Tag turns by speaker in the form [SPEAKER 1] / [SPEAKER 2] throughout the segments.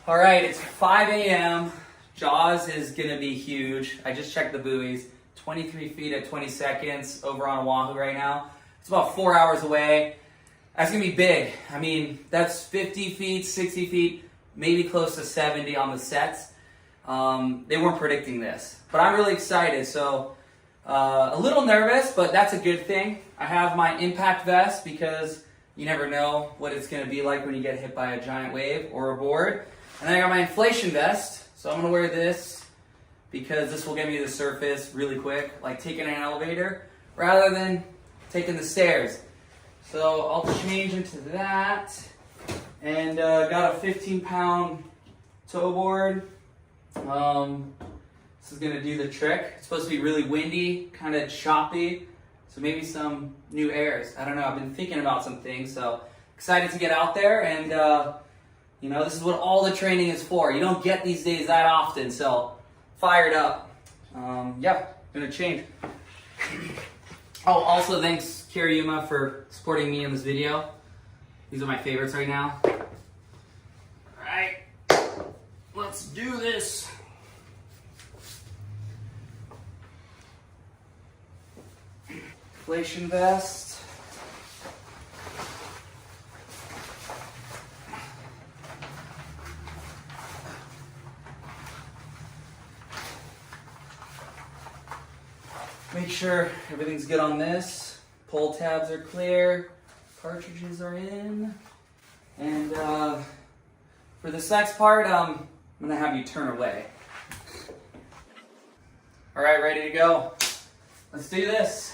[SPEAKER 1] All right, it's 5 a.m. Jaws is gonna be huge. I just checked the buoys. 23 feet at 20 seconds over on Oahu right now. It's about 4 hours away. That's gonna be big. I mean, that's 50 feet, 60 feet, maybe close to 70 on the sets. They weren't predicting this, but I'm really excited. So a little nervous, but that's a good thing. I have my impact vest because you never know what it's gonna be like when you get hit by a giant wave or a board. And then I got my inflation vest, so I'm gonna wear this because this will get me to the surface really quick, like taking an elevator rather than taking the stairs. So I'll change into that, and got a 15-pound tow board. This is gonna do the trick. It's supposed to be really windy, kind of choppy, so maybe some new airs. I don't know, I've been thinking about some things, so excited to get out there, and you know, this is what all the training is for. You don't get these days that often, so fired up. Yeah, gonna change. Oh, also thanks Kiryuma for supporting me in this video. These are my favorites right now. All right, let's do this. Inflation vest. Make sure everything's good on this. Pull tabs are clear. Cartridges are in. And for this next part, I'm gonna have you turn away. All right, ready to go. Let's do this.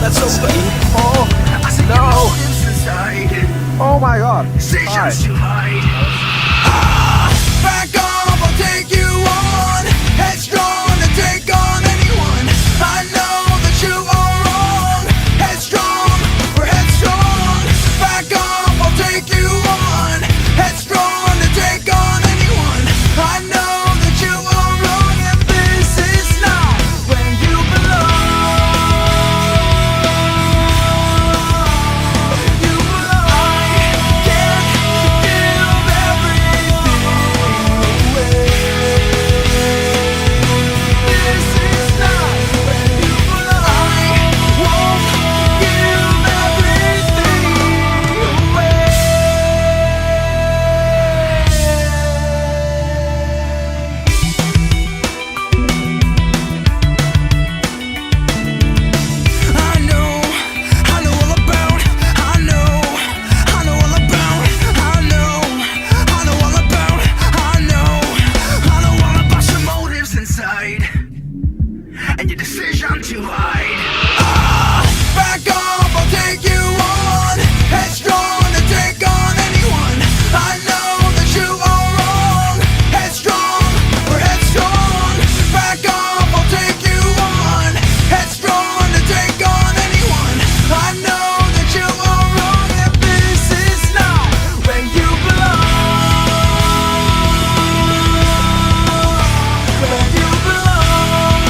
[SPEAKER 2] That's so funny. Oh, no. Oh my god. Hi.
[SPEAKER 3] Back off, I'll take you on. Headstrong to take on anyone. I know that you are wrong. Headstrong, we're headstrong. Back off, I'll take you on. Headstrong to take on anyone. I know that you are wrong, and this is not where you belong. You belong. I can't give everything away. This is not where you belong. I won't give everything away. I know all about, I know all about, I know all about, I know all about your motives inside and your decision to hide. Back off, I'll take you on. Headstrong to take on anyone. I know that you are wrong. Headstrong, we're headstrong. Back off, I'll take you on. Headstrong to take on anyone. I know that you are wrong, and this is not where you belong. Where you belong.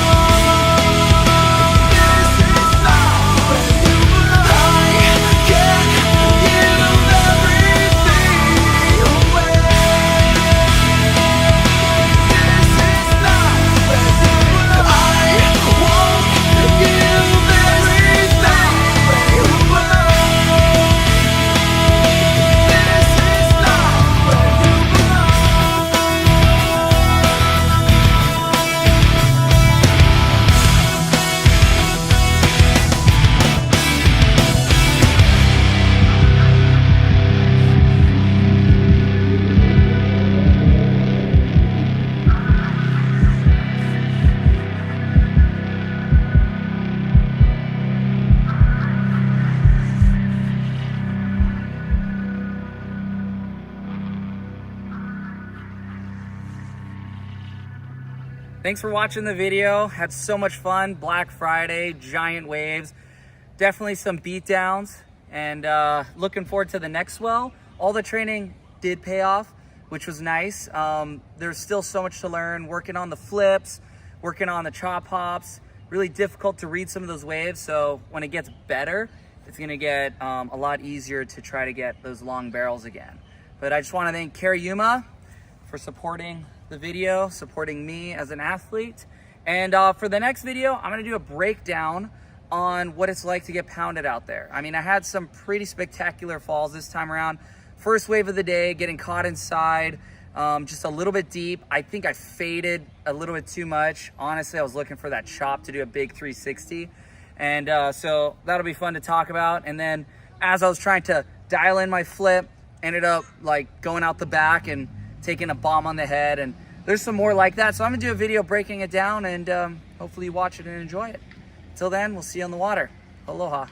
[SPEAKER 3] This is not where you belong. I can't give everything away. This is not where you belong. I won't give everything where you belong. This is not where you belong.
[SPEAKER 1] Thanks for watching the video. Had so much fun. Black Friday, giant waves, definitely some beat downs, and looking forward to the next swell. All the training did pay off, which was nice. There's still so much to learn, working on the flips, working on the chop hops. Really difficult to read some of those waves, so when it gets better, it's gonna get a lot easier to try to get those long barrels again. But I just wanna thank Yuma for supporting the video, supporting me as an athlete. And for the next video, I'm gonna do a breakdown on what it's like to get pounded out there. I mean, I had some pretty spectacular falls this time around. First wave of the day, getting caught inside, just a little bit deep. I think I faded a little bit too much. Honestly, I was looking for that chop to do a big 360. And so that'll be fun to talk about. And then as I was trying to dial in my flip, ended up like going out the back and taking a bomb on the head, and there's some more like that. So I'm gonna do a video breaking it down, and hopefully you watch it and enjoy it. Till then, we'll see you on the water. Aloha.